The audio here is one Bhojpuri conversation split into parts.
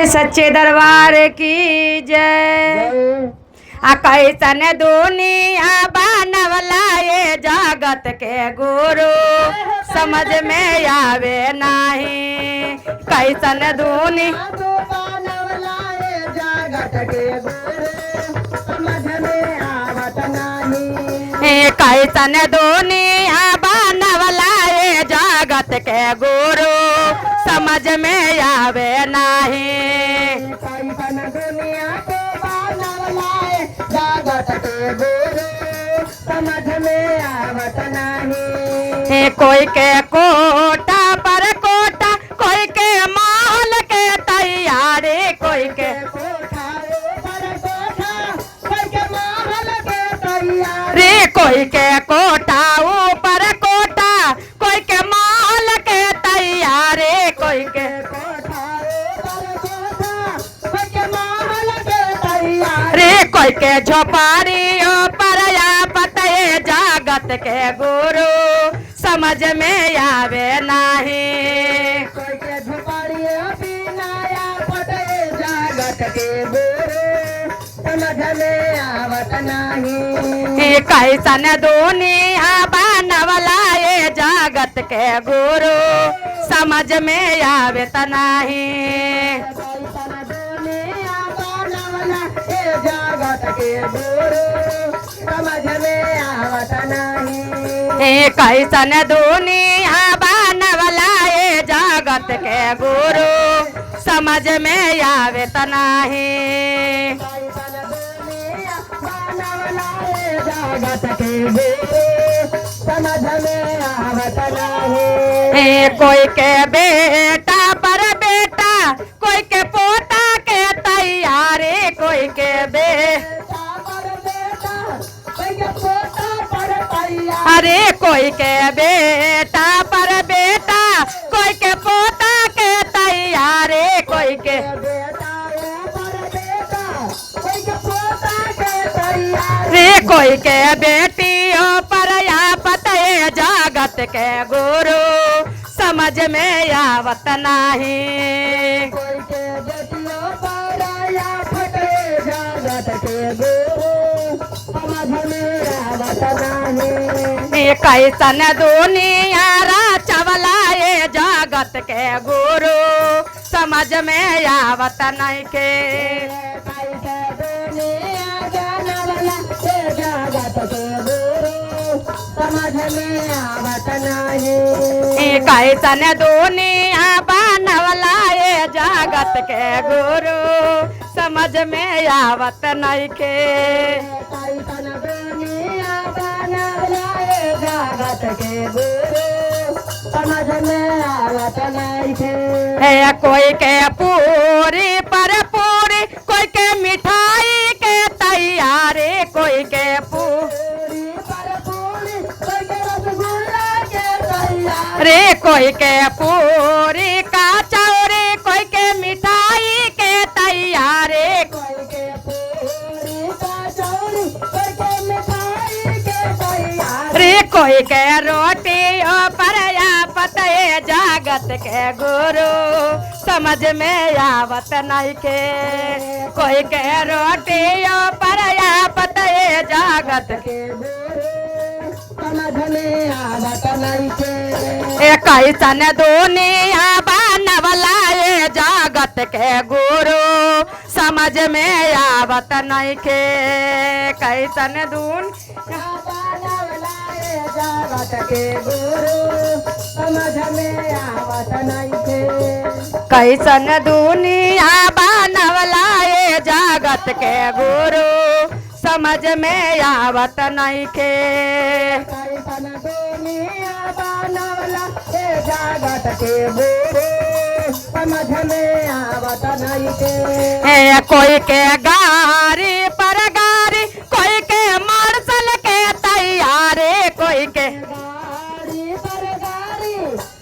सच्चे दरबार की जय। कैसन दुनिया बनवला ये जगत के गुरु समझ में आवे नहीं। कैसन दुनिया बनवला ये जगत के गुरु समझ में आवत नहीं। कैसन दुनिया बनवला ये जगत के गुरु समझ में आवे नहीं। कैसन दुनिया को बनवला ये जगत के गुरु समझ में आवत नहीं। कोई के कोटा पर कोटा, कोई के महल के तैयारी, कोई के कोठा पर कोठा कोई के महल के तैयारी। रे कोई के कोटा ऊपर कोटा, कोई के महल के तैयारी, कोई के कोठा पर कोठा कोई के महल के तैयारी। रे कोई के झोपड़ी पर या पते जगत के गुरु समझ में आवे नहीं। कोई के झोपड़ी बिनाया पटे जगत के गुरु समझ में आवत नहीं। कैसन दुनिया बनवला ये जगत के गुरु समझ में आवे नहीं। कैसन दुनिया बनवला ये जगत के गुरु समझ में आवत नहीं। कैसन दुनिया बनवला ये जगत के गुरु समझ में आवे नहीं। कैसन दुनिया बनवला ये जगत के गुरु समझ में आवत नहीं। कोई के बेटा पर बेटा, कोई के पोता के तैयारी, कोई के अरे कोई के बेटा पर बेटा, कोई के पोता के तैयारी, कोई के रे कोई के बेटियों पर या पते जगत के गुरु समझ में आवत नहीं। कोई के बेटियों पर या पते जगत के गुरु समझ में आवत नहीं। कैसन दुनिया चवला ये जगत के गुरु समझ में आवत नहीं के। कैसे दुनिया बनवला ये जगत के गुरु समझ में आवत नहीं। कैसन दुनिया बनवला ये जगत के गुरु समझ में आवत नहीं के। कैसन दुनिया बनवला ये जगत के गुरु समझ में आवत नहीं। कोई के पूरी पर पूरी, कोई के मिठाई के तैयारी, कोई के पूरी पर पूरी कोई के रसगुल्ला के तैयारी। रे कोई के पूरी का चौरी, कोई के मिठाई के तैयारी, कोई के पूरी का चौरी कोई के मिठाई के तैयारी। रे कोई के रोटी पर या पते जगत के गुरु समझ में आवत नहीं के। कोई के रोटी पर या पते जगत के गुरु समझ में आवत नहीं के। कैसन दुनिया बनवला ये जगत के गुरु समझ में आवत नहीं के। कैसन दुनिया बनवला ये जगत के गुरु समझ में आवत नहीं के। कैसन दुनिया बनवला ये जगत के गुरु समझ में आवत नहीं के। कैसन दुनिया बनवला ये जगत के गुरु समझ में आवत नहीं के। कोई के गारी पर गारी, कोई के मार्शल के तैयारी, कोई के गाड़ी पर गाड़ी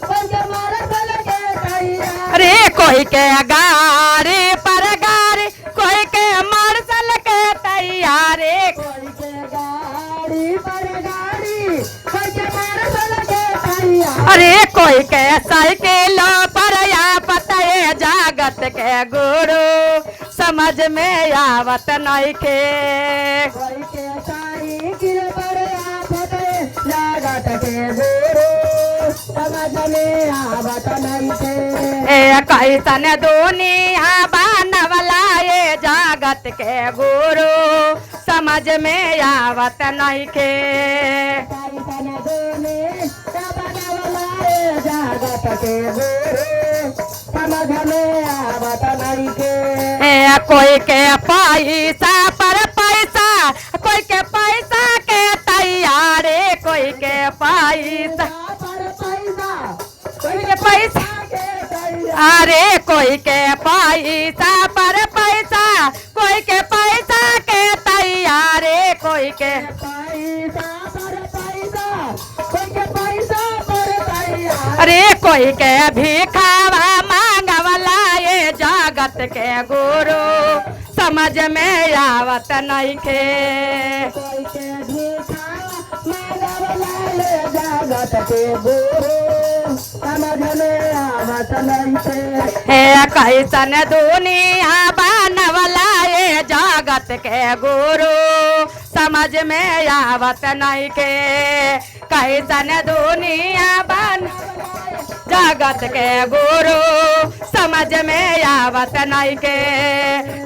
कोई के मार्शल के तैयारी। रे कोई के गारी पर गारी, कोई के मार्शल के तैयारी, कोई के गाड़ी पर गाड़ी कोई के मार्शल के तैयारी। अरे कोई के साइकिल पर या पते जगत जगत के गुरु समझ में आवत नहीं के। कोई के साइकिल पर आफत जगत के गुरु समझ में आवत नहीं के। ए कैसन दुनिया बनवला ये जगत के गुरु समझ में आवत नहीं के। कैसन दुनिया बनवला ये जगत के गुरु समझ में आवत नहीं के। ए कोई के पैसा पर पैसा, कोई के पैसा के तैयारे, कोई के पैसा पर पैसा कोई के पैसा अरे कोई के पैसा पर पैसा, कोई के पैसा के तैयारे, कोई के पैसा पर पैसा कोई के पैसा पर तैयार। अरे कोई के भिखावा मांगवला ये जगत के गुरु समझ में आवत नहीं के। कोई के भिखावा मांगवला ये जगत के गुरु समझ में आवत नहीं के। हे कैसन दुनिया बनवला ये जगत के गुरु समझ में आवत नहीं के। कैसन दुनिया बन जगत के गुरु समझ में आवत नहीं के।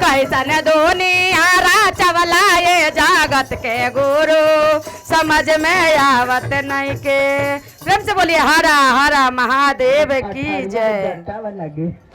कैसन दुनिया राचवला ये जगत के गुरु समझ में आवत नहीं के। प्रेम से बोलिए हरा हरा महादेव की जय। लगे।